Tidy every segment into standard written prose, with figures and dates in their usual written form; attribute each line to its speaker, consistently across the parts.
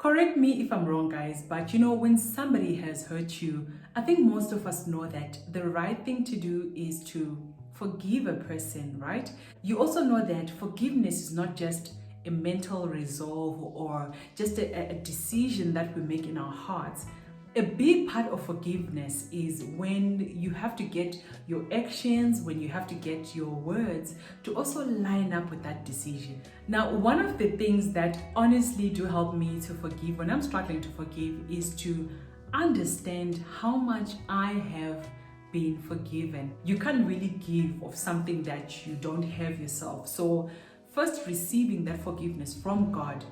Speaker 1: Correct me if I'm wrong, guys, but when somebody has hurt you, I think most of us know that the right thing to do is to forgive a person, right? You also know that forgiveness is not just a mental resolve or just a decision that we make in our hearts. A big part of forgiveness is when you have to get your actions, when you have to get your words to also line up with that decision. Now, one of the things that honestly do help me to forgive when I'm struggling to forgive is to understand how much I have been forgiven. You can't really give of something that you don't have yourself. So first, receiving that forgiveness from God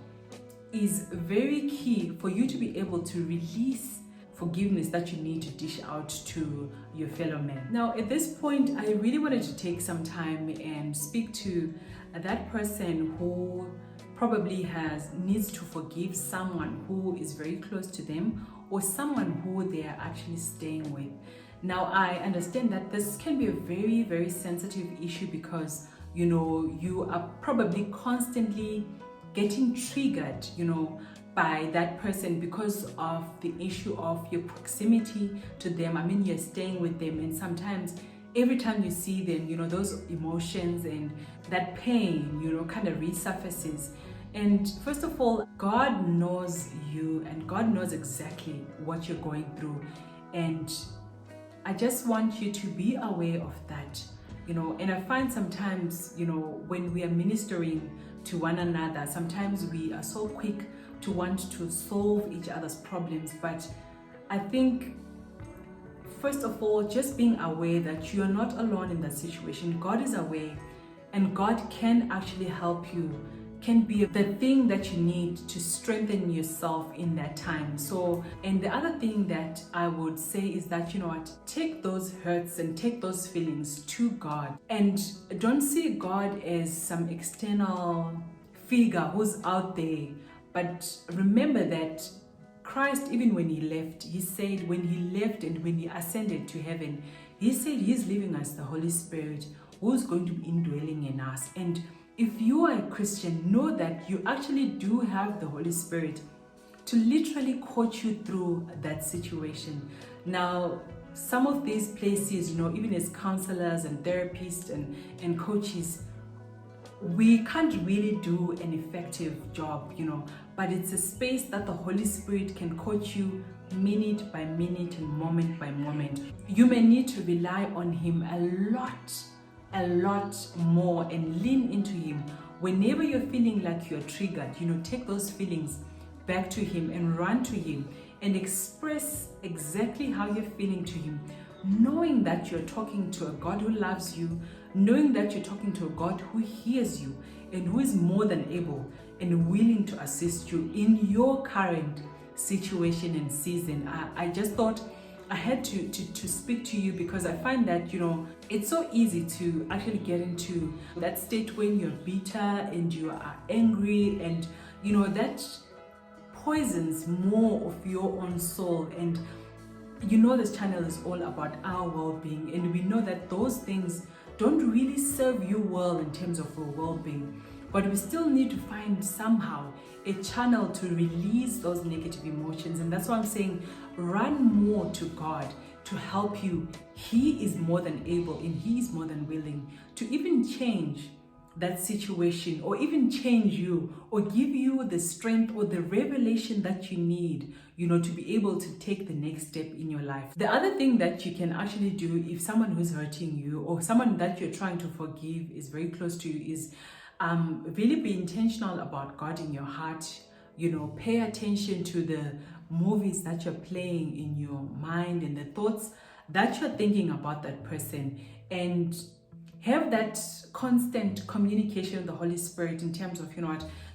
Speaker 1: is very key for you to be able to release forgiveness that you need to dish out to your fellow man. Now, at this point, I really wanted to take some time and speak to that person who probably needs to forgive someone who is very close to them or someone who they are actually staying with. Now, I understand that this can be a very, very sensitive issue because you are probably constantly getting triggered, by that person because of the issue of your proximity to them. I mean, you're staying with them, and sometimes every time you see them, those emotions and that pain, kind of resurfaces. And first of all, God knows you and God knows exactly what you're going through. And I just want you to be aware of that, and I find sometimes, when we are ministering to one another, sometimes we are so quick to want to solve each other's problems. But I think, first of all, just being aware that you are not alone in that situation. God is aware, and God can actually help you, can be the thing that you need to strengthen yourself in that time. So, and the other thing that I would say is that, take those hurts and take those feelings to God, and don't see God as some external figure who's out there. But remember that Christ, even when he left, he said when he left and when he ascended to heaven, he said he's leaving us the Holy Spirit who's going to be indwelling in us. And if you are a Christian, know that you actually do have the Holy Spirit to literally coach you through that situation. Now, some of these places, even as counselors and therapists and coaches, we can't really do an effective job, but it's a space that the Holy Spirit can coach you minute by minute and moment by moment. You may need to rely on him a lot more and lean into him. Whenever you're feeling like you're triggered, take those feelings back to him and run to him and express exactly how you're feeling to him, knowing that you're talking to a God who loves you, knowing that you're talking to a God who hears you and who is more than able and willing to assist you in your current situation and season. I just thought I had to speak to you because I find that, it's so easy to actually get into that state when you're bitter and you are angry, and, that poisons more of your own soul. And this channel is all about our well-being, and we know that those things don't really serve you well in terms of your well-being, but we still need to find somehow a channel to release those negative emotions. And that's why I'm saying run more to God to help you. He is more than able and he is more than willing to even change that situation, or even change you, or give you the strength or the revelation that you need, to be able to take the next step in your life. The other thing that you can actually do if someone who's hurting you or someone that you're trying to forgive is very close to you is really be intentional about guarding your heart. Pay attention to the movies that you're playing in your mind and the thoughts that you're thinking about that person, and have that constant communication with the Holy Spirit in terms of,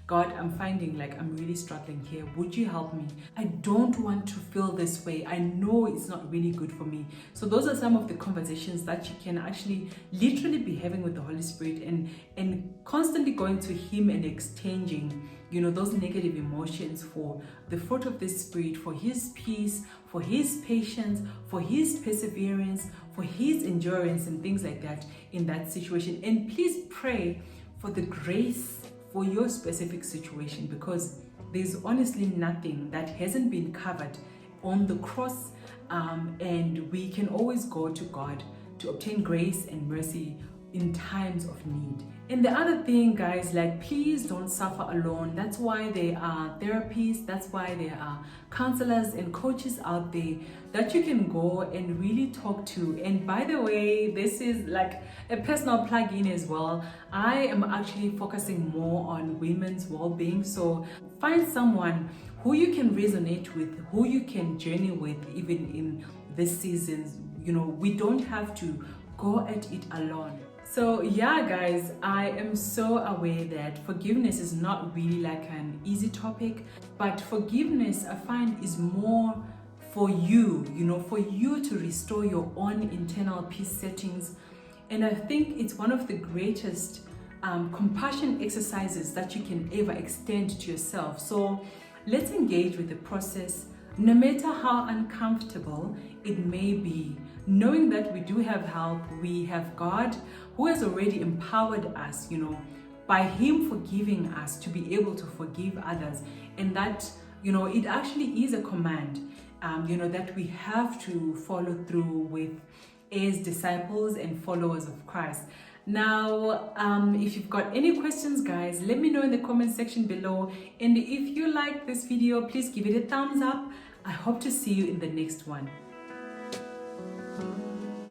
Speaker 1: God, I'm finding like I'm really struggling here. Would you help me? I don't want to feel this way. I know it's not really good for me. So those are some of the conversations that you can actually literally be having with the Holy Spirit, and constantly going to him and exchanging, those negative emotions for the fruit of the Spirit, for his peace, for his patience, for his perseverance, for his endurance and things like that in that situation. And please pray for the grace for your specific situation, because there's honestly nothing that hasn't been covered on the cross, and we can always go to God to obtain grace and mercy in times of need. And the other thing, guys, like, please don't suffer alone. That's why there are therapists, that's why there are counselors and coaches out there that you can go and really talk to. And by the way, this is like a personal plug-in as well. I am actually focusing more on women's well-being, so find someone who you can resonate with, who you can journey with, even in this season. You know, we don't have to go at it alone. So yeah, guys, I am so aware that forgiveness is not really like an easy topic, but forgiveness, I find, is more for you, you know, for you to restore your own internal peace settings. And I think it's one of the greatest compassion exercises that you can ever extend to yourself. So let's engage with the process, no matter how uncomfortable it may be, knowing that we do have help. We have God who has already empowered us, you know, by Him forgiving us, to be able to forgive others. And that, you know, it actually is a command, you know, that we have to follow through with as disciples and followers of Christ. Now, if you've got any questions, guys, let me know in the comment section below. And if you like this video, please give it a thumbs up. I hope to see you in the next one.